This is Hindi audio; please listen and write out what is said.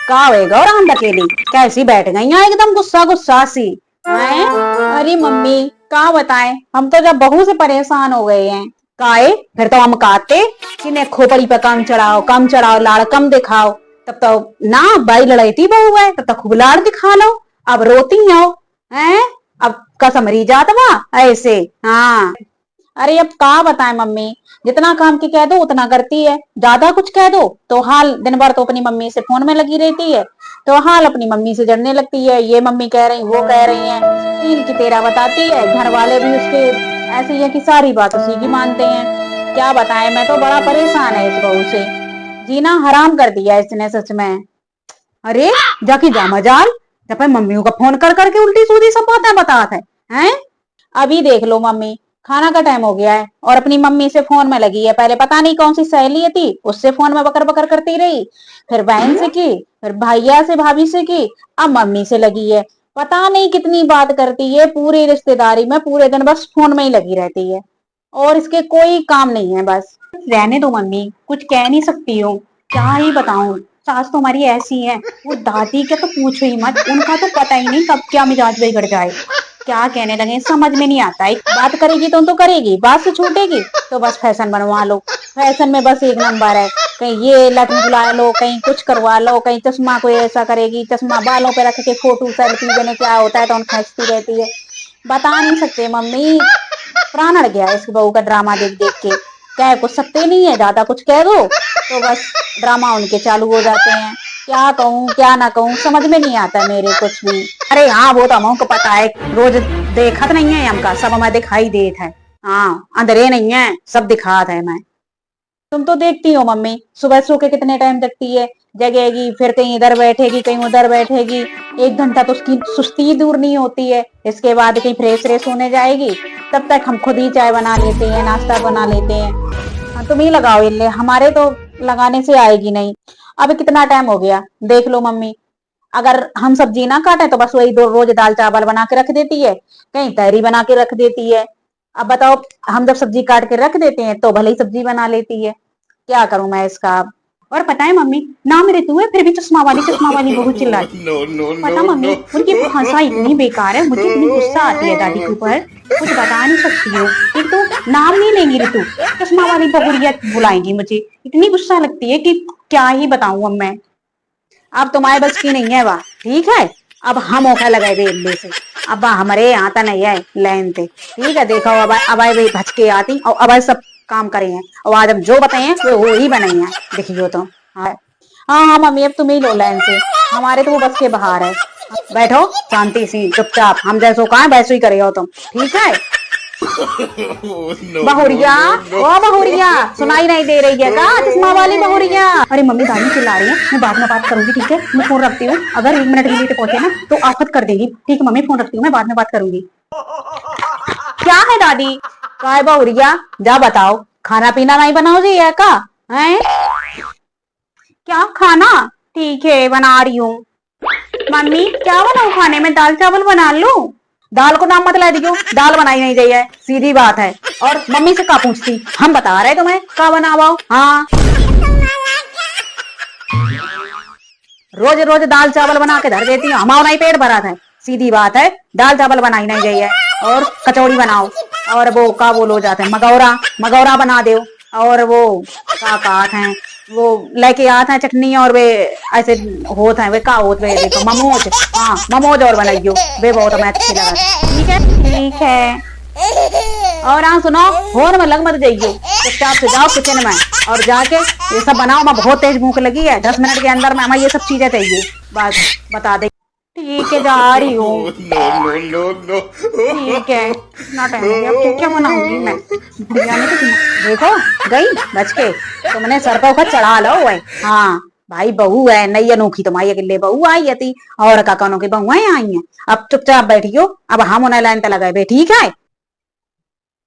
का है गौराम अकेली कैसी बैठ गई हैं एकदम गुस्सा गुस्सा सी हैं। अरे मम्मी क्या बताएं, हम तो जब बहू से परेशान हो गए हैं। काहे फिर तो हम कहते कि ने खोपड़ी पे कम चढ़ाओ लाड़ कम दिखाओ। तब तो ना भाई लड़ाई बहू है तब तो खूब लाड़ दिखा लो। अब रोती हो हैं। अब कसम री जात बा ऐसे। हाँ अरे अब क्या बताएं मम्मी, जितना काम की कह दो उतना करती है, ज्यादा कुछ कह दो तो हाल दिन भर तो अपनी मम्मी से फोन में लगी रहती है, तो हाल अपनी मम्मी से जड़ने लगती है। ये मम्मी कह रही वो कह रही है, तीन की तेरा बताती है। घर वाले भी उसके ऐसे ही है कि सारी बात उसी की मानते हैं। क्या बताएं, मैं तो बड़ा परेशान है इस बहू से, जीना हराम कर दिया इसने सच में। अरे जाकी जा मजाल जब मम्मियों का फोन कर करके उल्टी सीधी सब बातें बताते हैं। अभी देख लो मम्मी, खाना का टाइम हो गया है और अपनी मम्मी से फोन में लगी है। पहले पता नहीं कौन सी सहेली थी उससे फोन में बकर बकर करती रही, फिर बहन से की, फिर भैया से भाभी से की, अब मम्मी से लगी है। पता नहीं कितनी बात करती है, पूरी रिश्तेदारी में पूरे दिन बस फोन में ही लगी रहती है और इसके कोई काम नहीं है बस। रहने दो मम्मी, कुछ कह नहीं सकती हो। क्या ही बताऊं, सास तो हमारी ऐसी है। वो दादी के तो पूछो ही मत, उनका तो पता ही नहीं कब क्या मिजाज बिगड़ जाए। क्या कहने लगे समझ में नहीं आता। एक बात करेगी तो करेगी, बात से छूटेगी तो बस फैशन बनवा लो। फैशन में बस एक नंबर है, कहीं ये लट बुला लो, कहीं कुछ करवा लो, कहीं चश्मा कोई ऐसा करेगी, चश्मा बालों पे रख के फोटो सेल्फी देने क्या होता है तो उन खींचती रहती है। बता नहीं सकते मम्मी, प्राण अड़ गया इस बहू का ड्रामा देख देख के। कह कुछ सकते नहीं है, ज्यादा कुछ कह दो तो बस ड्रामा उनके चालू हो जाते हैं। क्या कहूँ क्या ना कहूँ समझ में नहीं आता मेरे कुछ भी। अरे हाँ वो तो हमको पता है, रोज देखत नहीं है हमका, सब हमें दिखाई देत है। हाँ अंदरे नहीं है, सब दिखात है मैं। तुम तो देखती हो मम्मी, सुबह सो के कितने टाइम जगती है, जगेगी फिर कहीं इधर बैठेगी कहीं उधर बैठेगी, 1 घंटा तो उसकी सुस्ती दूर नहीं होती है। इसके बाद कहीं फ्रेश फ्रेश होने जाएगी, तब तक हम खुद ही चाय बना लेते हैं, नाश्ता बना लेते हैं। हाँ तुम ही लगाओ इल्ले, हमारे तो लगाने से आएगी नहीं। अब कितना टाइम हो गया देख लो मम्मी, अगर हम सब्जी ना काटें तो बस वही दो रोज दाल चावल बना के रख देती है, कहीं तहरी बना के रख देती है। अब बताओ, हम जब सब्जी काट के रख देते हैं तो भले ही सब्जी बना लेती है। क्या करूं मैं इसका अब। और पता है मम्मी, नाम ऋतु है फिर भी चश्मा वाली बहुत चिल्लाती है। पता मम्मी, उनकी भाषा इतनी बेकार है, मुझे इतनी गुस्सा आती है दादी के ऊपर, कुछ बता नहीं सकती हो। एक तो नाम नहीं लेंगी ऋतु, चश्मा वाली बहुरिया बुलाएंगी मुझे, इतनी गुस्सा लगती है कि क्या ही बताऊं अब मैं। अब तुम्हारे बस की नहीं है वाह, ठीक है। अब हम औखा लगाए बेलने से, अब हमारे यहाँ तो नहीं है लाइन थे। ठीक है देखो अब वे भचके आती और अब सब काम करे हैं और आज हम जो बताए हैं वो ही बनाई है, देखियो तो। हाँ हाँ हाँ मम्मी, अब तुम ही लो लाइन से, हमारे तो वो बस के बाहर है। बैठो शांति सी चुपचाप, हम जैसो कहा वैसो ही करे हो तुम, ठीक है। बहुरिया, ओ बहुरिया, सुनाई नहीं दे रही है का चश्मा वाली बहुरिया। अरे मम्मी दादी चिल्ला रही है, मैं बाद में बात करूंगी, ठीक है। मैं फोन रखती हूँ, अगर 1 मिनट के लिए पहुंचे ना तो आफत कर देगी। ठीक है मम्मी, फोन रखती हूँ, मैं बाद में बात करूंगी। क्या है दादी? क्या है बहुरिया, जा बताओ, खाना पीना नहीं बनाओ जी है का है? क्या खाना? ठीक है बना रही हूँ। मम्मी क्या बनाऊं खाने में, दाल चावल बना लूं? दाल को नाम मत ला दियो, दाल बनाई नहीं गई है, सीधी बात है। और मम्मी से का पूछती, हम बता रहे तुम्हें का बनावाओ। हाँ रोज रोज दाल चावल बना के धर देती हूँ, हमारा नहीं पेट भरा था, सीधी बात है। दाल चावल बनाई नहीं गई है, और कचौड़ी बनाओ, और वो का बोलो जाते हैं मगौरा, मगौरा बना दो। और वो का कहते हैं, वो लेके आते हैं चटनी, और वे ऐसे होते हैं, वे का होते हैं देखो ममोज, हाँ ममोज और बनाइयो, वे बहुत हमें अच्छी लगा। ठीक है ठीक है। और हाँ सुनो, फोन में लग मत जाइयो, चुपचाप से जाओ किचन में और जाके ये सब बनाओ। मैं बहुत तेज भूख लगी है, 10 मिनट के अंदर में हमें ये सब चीजें चाहिए, बस बता दे। ठीक है जा रही हूँ। ठीक है इतना टाइम हो गया, अब क्या क्या बनाऊंगी मैं। भैया ने तो देखो गई बच के, तुमने सर पर ऊपर चढ़ा लो है। हाँ भाई बहू है नई अनोखी, तुम्हारी अकेले बहू आई थी और काकानों की बहुएं आई हैं। अब चुपचाप बैठियो, अब हम उन्हें लाइन तक लगाए, ठीक है।